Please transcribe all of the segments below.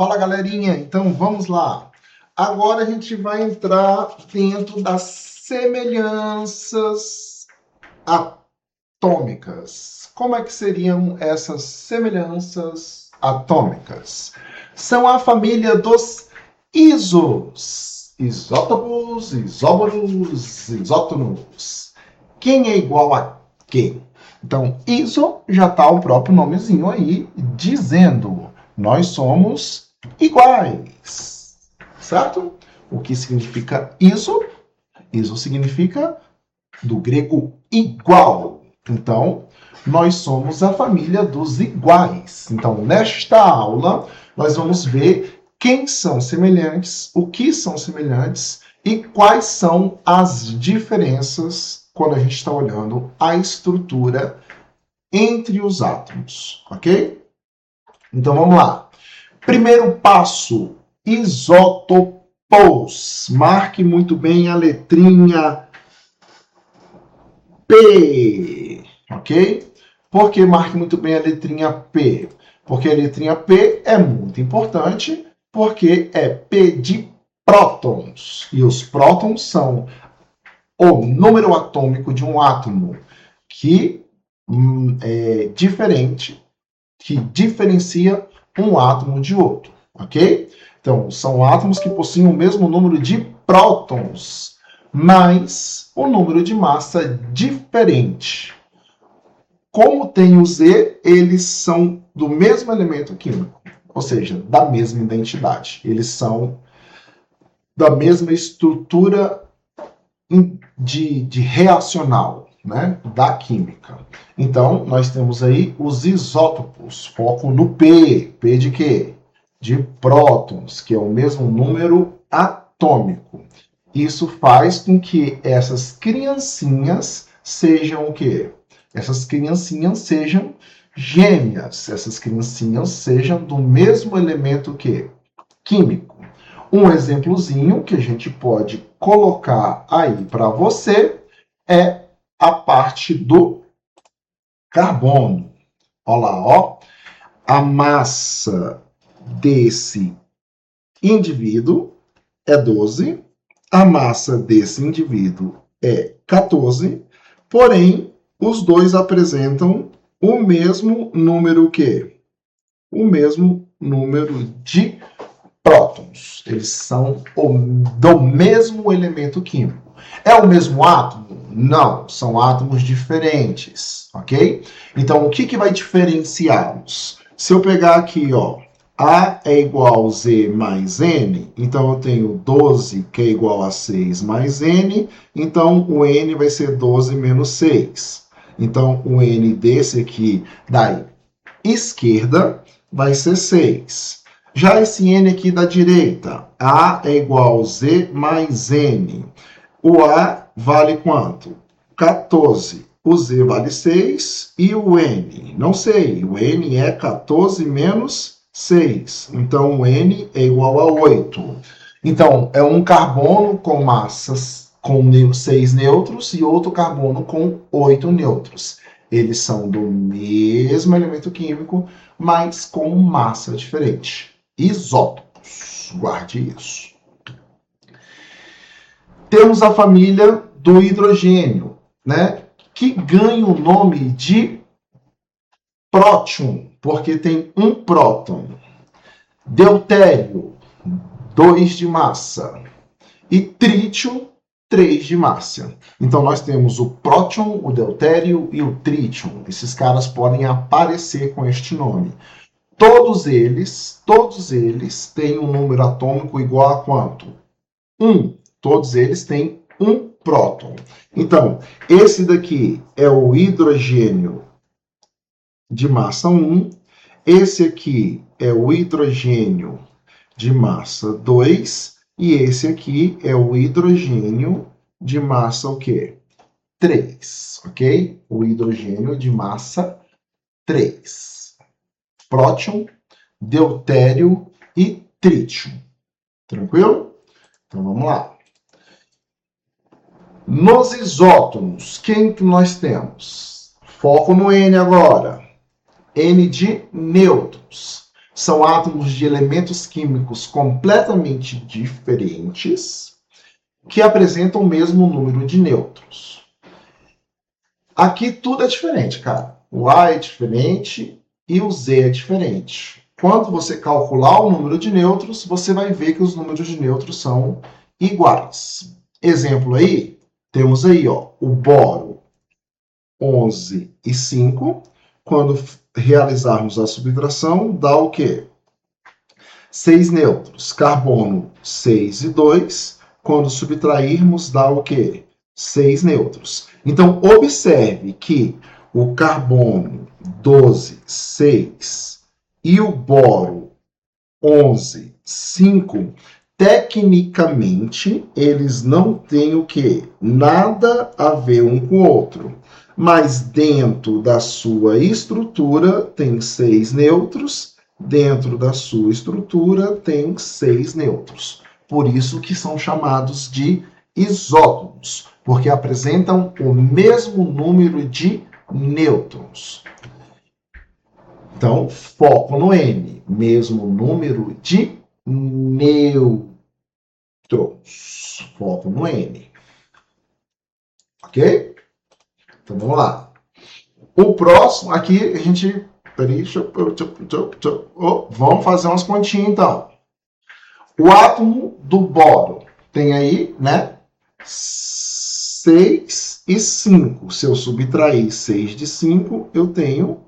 Fala, galerinha, então vamos lá. Agora a gente vai entrar dentro das semelhanças atômicas. Como é que seriam essas semelhanças atômicas? São a família dos isos, isótopos, isóbaros, isótonos. Quem é igual a quem? Então, iso já está o próprio nomezinho aí, dizendo nós somos iguais, certo? O que significa iso? Iso significa do grego igual. Então, nós somos a família dos iguais. Então, nesta aula, nós vamos ver quem são semelhantes, o que são semelhantes e quais são as diferenças quando a gente está olhando a estrutura entre os átomos, ok? Então, vamos lá. Primeiro passo, isótopos. Marque muito bem a letrinha P, ok? Por que marque muito bem a letrinha P? Porque a letrinha P é muito importante, porque é P de prótons. E os prótons são o número atômico de um átomo que é diferente, que diferencia um átomo de outro, ok? Então, são átomos que possuem o mesmo número de prótons, mas o número de massa diferente. Como tem o Z, eles são do mesmo elemento químico, ou seja, da mesma identidade. Eles são da mesma estrutura de reacional, né, da química. Então, nós temos aí os isótopos, foco no P. P de quê? De prótons, que é o mesmo número atômico. Isso faz com que essas criancinhas sejam o quê? Essas criancinhas sejam gêmeas. Essas criancinhas sejam do mesmo elemento que químico. Um exemplozinho que a gente pode colocar aí para você é a parte do carbono. Olha lá, ó. A massa desse indivíduo é 12, a massa desse indivíduo é 14, porém, os dois apresentam o mesmo número que? O mesmo número de prótons. Eles são do mesmo elemento químico. É o mesmo átomo? Não, são átomos diferentes, ok? Então, o que vai diferenciá-los? Se eu pegar aqui, ó, A é igual a Z mais N, então eu tenho 12 que é igual a 6 mais N, então o N vai ser 12 menos 6. Então, o N desse aqui da esquerda vai ser 6. Já esse N aqui da direita, A é igual a Z mais N. O A vale quanto? 14. O Z vale 6 e o N? Não sei, o N é 14 menos 6. Então, o N é igual a 8. Então, é um carbono com massas com 6 nêutrons e outro carbono com 8 nêutrons. Eles são do mesmo elemento químico, mas com massa diferente. Isótopos. Guarde isso. Temos a família do hidrogênio, né? Que ganha o nome de próton, porque tem um próton. Deutério, 2 de massa. E trítio, 3 de massa. Então, nós temos o próton, o deutério e o trítio. Esses caras podem aparecer com este nome. Todos eles têm um número atômico igual a quanto? 1. Todos eles têm um próton. Então, esse daqui é o hidrogênio de massa 1. Esse aqui é o hidrogênio de massa 2. E esse aqui é o hidrogênio de massa o quê? 3, ok? O hidrogênio de massa 3. Próton, deutério e trítio. Tranquilo? Então vamos lá. Nos isótons, quem que nós temos? Foco no N agora. N de nêutrons. são átomos de elementos químicos completamente diferentes que apresentam o mesmo número de nêutrons. Aqui tudo é diferente, cara. O A é diferente e o Z é diferente. Quando você calcular o número de nêutrons, você vai ver que os números de nêutrons são iguais. Exemplo aí, temos aí ó, o boro 11 e 5. Quando realizarmos a subtração, dá o quê? 6 nêutrons. Carbono 6 e 2. Quando subtrairmos, dá o quê? 6 nêutrons. Então, observe que o carbono 12, 6 e o boro 11, 5, tecnicamente, eles não têm o quê? Nada a ver um com o outro. Mas dentro da sua estrutura tem 6 nêutrons, dentro da sua estrutura tem 6 nêutrons. Por isso que são chamados de isótopos, porque apresentam o mesmo número de nêutrons. Então, foco no N, mesmo número de nêutrons. Foco no N. Ok? Então, vamos lá. O próximo, aqui a gente... Peraí, vamos fazer umas continhas, então. O átomo do boro tem aí, né? 6 e 5. Se eu subtrair 6 de 5, eu tenho...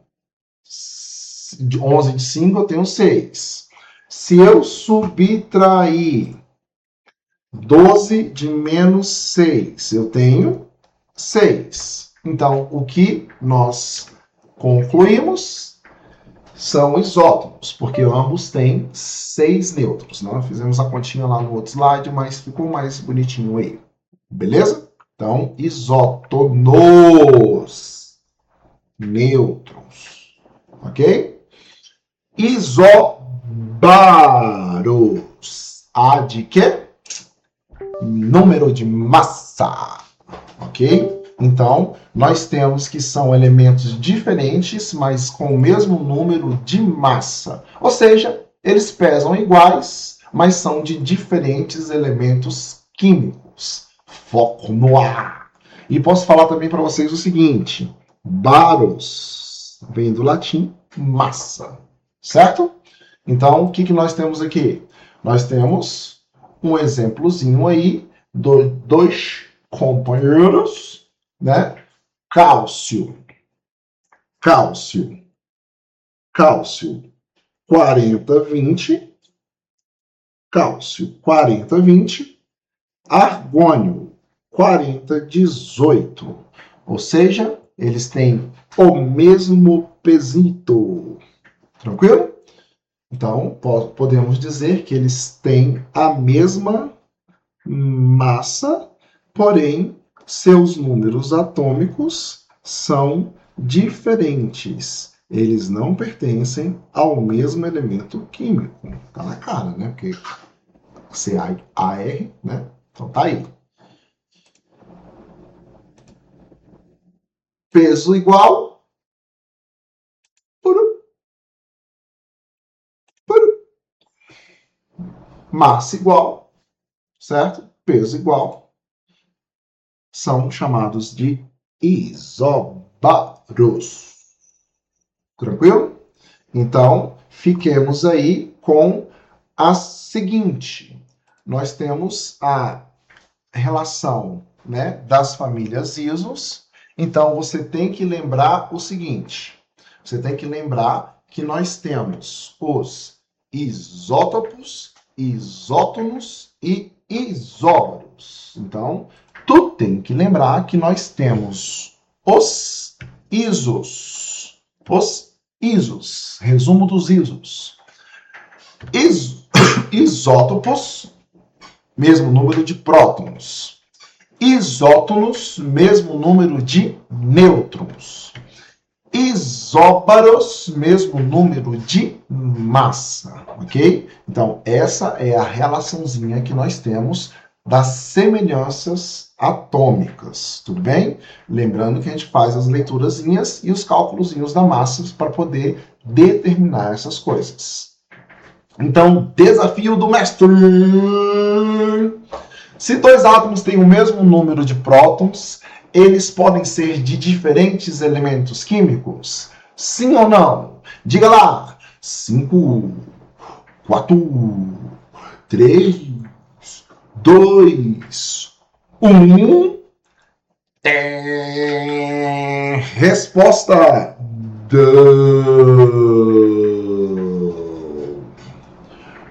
De 11 de 5, eu tenho 6. Se eu subtrair 12 de menos 6, eu tenho 6. Então, o que nós concluímos são isótopos, porque ambos têm 6 nêutrons. Nós fizemos a continha lá no outro slide, mas ficou mais bonitinho aí. Beleza? Então, isótonos. Nêutrons. Ok? Isóbaros. A de quê? Número de massa. Ok? Então, nós temos que são elementos diferentes, mas com o mesmo número de massa. Ou seja, eles pesam iguais, mas são de diferentes elementos químicos. Foco no A. E posso falar também para vocês o seguinte: baros vem do latim massa, certo? Então, o que nós temos aqui? Nós temos um exemplozinho aí, dois companheiros, né? Cálcio, 40, 20, cálcio, 40, 20, argônio, 40, 18. Ou seja, eles têm o mesmo pesito. Tranquilo? Então, podemos dizer que eles têm a mesma massa, porém, seus números atômicos são diferentes. Eles não pertencem ao mesmo elemento químico. Tá na cara, né? Porque CAR, né? Então tá aí. Peso igual. Massa igual, certo? Peso igual. São chamados de isóbaros. Tranquilo? Então, fiquemos aí com a seguinte. Nós temos a relação, né, das famílias isos. Então, você tem que lembrar o seguinte. Você tem que lembrar que nós temos os isótopos, isótonos e isóbaros. Então, tu tem que lembrar que nós temos os isos. Os isos. Resumo dos isos. Isótopos, mesmo número de prótons. Isótonos, mesmo número de nêutrons. Isóbaros, mesmo número de massa, ok? Então, essa é a relaçãozinha que nós temos das semelhanças atômicas, tudo bem? Lembrando que a gente faz as leiturazinhas e os cálculozinhos da massa para poder determinar essas coisas. Então, desafio do mestre. Se dois átomos têm o mesmo número de prótons, eles podem ser de diferentes elementos químicos? Sim ou não? Diga lá. 5, 4, 3, 2, 1. Resposta.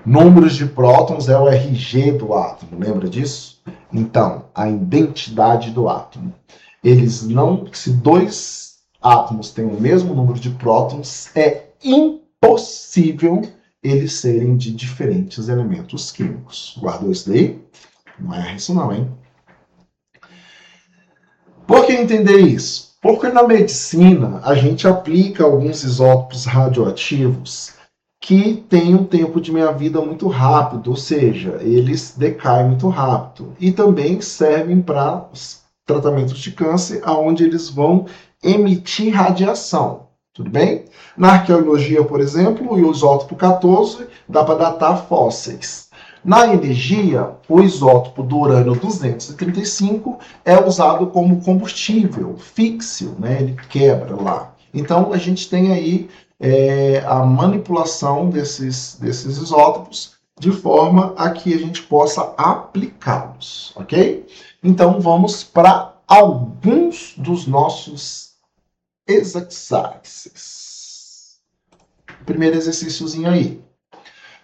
Números de prótons é o RG do átomo, lembra disso? Então, a identidade do átomo. Eles não, se dois átomos têm o mesmo número de prótons, é impossível eles serem de diferentes elementos químicos. Guardou isso daí? Não é isso não, hein? Por que entender isso? Porque na medicina a gente aplica alguns isótopos radioativos que têm um tempo de meia-vida muito rápido, ou seja, eles decaem muito rápido. E também servem para tratamentos de câncer, onde eles vão emitir radiação. Tudo bem? Na arqueologia, por exemplo, o isótopo 14 dá para datar fósseis. Na energia, o isótopo do urânio 235 é usado como combustível fixo, né? Ele quebra lá. Então, a gente tem aí a manipulação desses isótopos de forma a que a gente possa aplicá-los, ok? Então, vamos para alguns dos nossos exercícios. Primeiro exercíciozinho aí.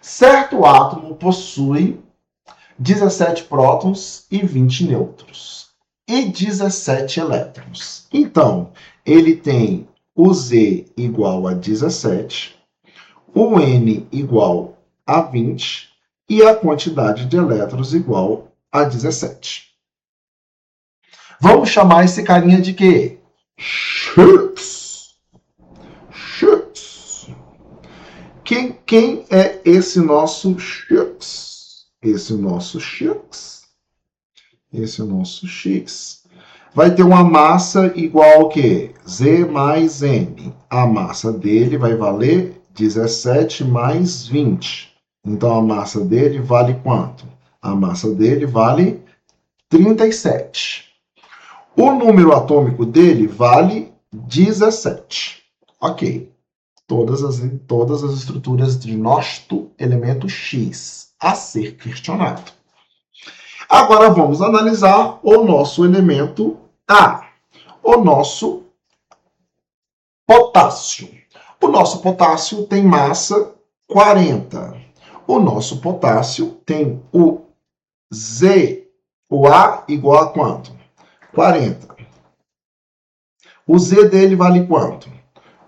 Certo átomo possui 17 prótons e 20 nêutrons e 17 elétrons. Então, ele tem o Z igual a 17, o N igual a 20 e a quantidade de elétrons igual a 17. Vamos chamar esse carinha de quê? X. X. Quem é esse nosso X? Esse nosso X vai ter uma massa igual ao quê? Z mais N. A massa dele vai valer 17 mais 20. Então, a massa dele vale quanto? A massa dele vale 37. O número atômico dele vale 17. Ok. Todas as estruturas de nosso elemento X a ser questionado. Agora vamos analisar o nosso elemento A, o nosso potássio. O nosso potássio tem massa 40. O nosso potássio tem o Z, o A igual a quanto? 40. O Z dele vale quanto?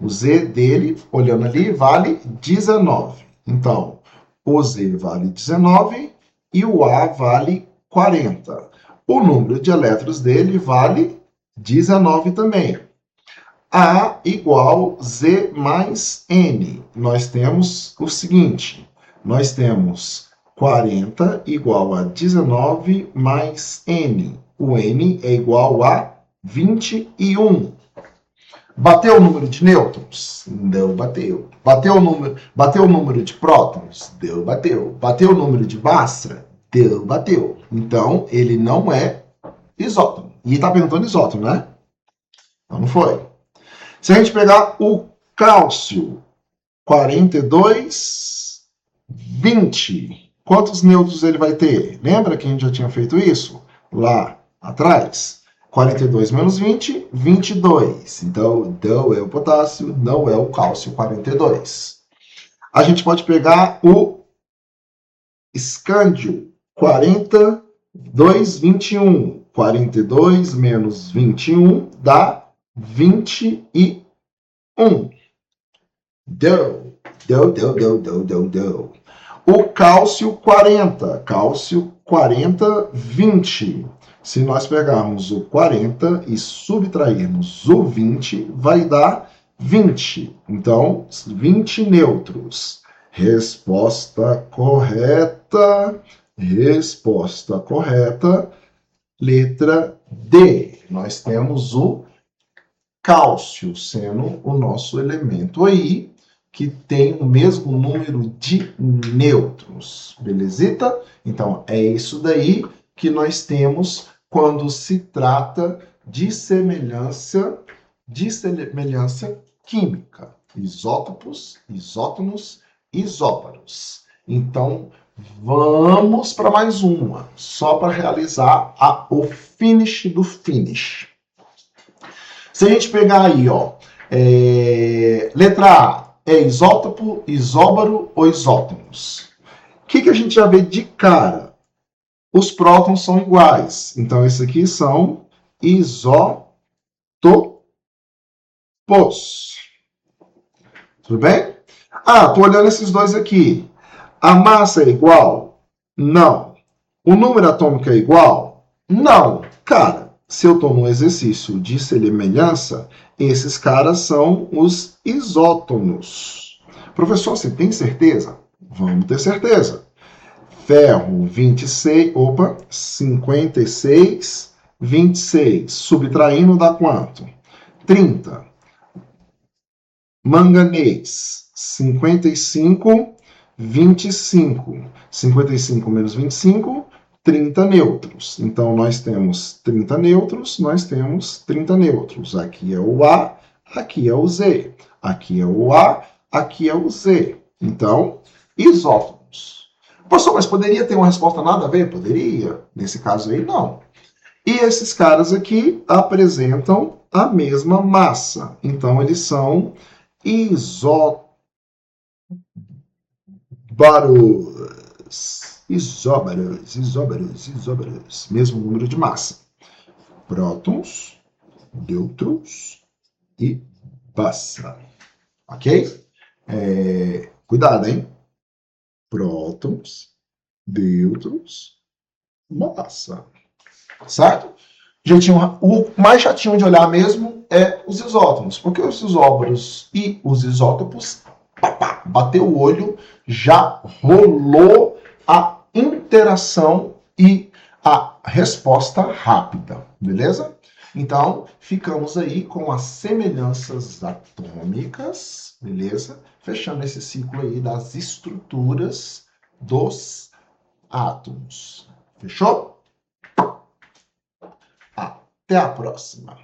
O Z dele, olhando ali, vale 19. Então, o Z vale 19 e o A vale 40. O número de elétrons dele vale 19 também. A igual Z mais N. Nós temos o seguinte, nós temos 40 igual a 19 mais N. O N é igual a 21. Bateu o número de nêutrons? Não bateu. Bateu o número de prótons? Deu, bateu. Bateu o número de massa? Deu, bateu. Então, ele não é isótono. E está perguntando isótono, né? Então, não foi. Se a gente pegar o cálcio, 42, 20. Quantos nêutrons ele vai ter? Lembra que a gente já tinha feito isso? Lá atrás? 42 menos 20, 22. Então, não é o potássio, não é o cálcio, 42. A gente pode pegar o escândio, 42, 21. 42 menos 21 dá 21. Deu. O cálcio, 40. Cálcio, 40, 20. Se nós pegarmos o 40 e subtrairmos o 20, vai dar 20. Então, 20 nêutrons. Resposta correta. Resposta correta. Letra D. Nós temos o cálcio sendo o nosso elemento aí que tem o mesmo número de nêutrons, belezita? Então, é isso daí que nós temos quando se trata de semelhança química. Isótopos, isótonos, isóbaros. Então, vamos para mais uma, só para realizar o finish do finish. Se a gente pegar aí, ó, letra A, é isótopo, isóbaro ou isótonos? O que a gente já vê de cara? Os prótons são iguais. Então, esses aqui são isótopos. Tudo bem? Ah, tô olhando esses dois aqui. A massa é igual? Não. O número atômico é igual? Não. Cara, se eu estou num exercício de semelhança, esses caras são os isótonos. Professor, você tem certeza? Vamos ter certeza. Ferro, 56, 26. Subtraindo dá quanto? 30. Manganês, 55, 25. 55 menos 25, 30 nêutrons. Então, nós temos 30 nêutrons, nós temos 30 nêutrons. Aqui é o A, aqui é o Z. Aqui é o A, aqui é o Z. Então, isótopos. Professor, mas poderia ter uma resposta nada a ver? Poderia. Nesse caso aí, não. E esses caras aqui apresentam a mesma massa. Então, eles são isóbaros. Isóbaros. Mesmo número de massa. Prótons, nêutrons e massa. Ok? Cuidado, hein? Prótons, nêutrons, massa. Certo? O mais chatinho de olhar mesmo é os isótopos, porque os isóbaros e os isótopos, bateu o olho, já rolou a interação e a resposta rápida, beleza? Então, ficamos aí com as semelhanças atômicas, beleza? Fechando esse ciclo aí das estruturas dos átomos. Fechou? Até a próxima!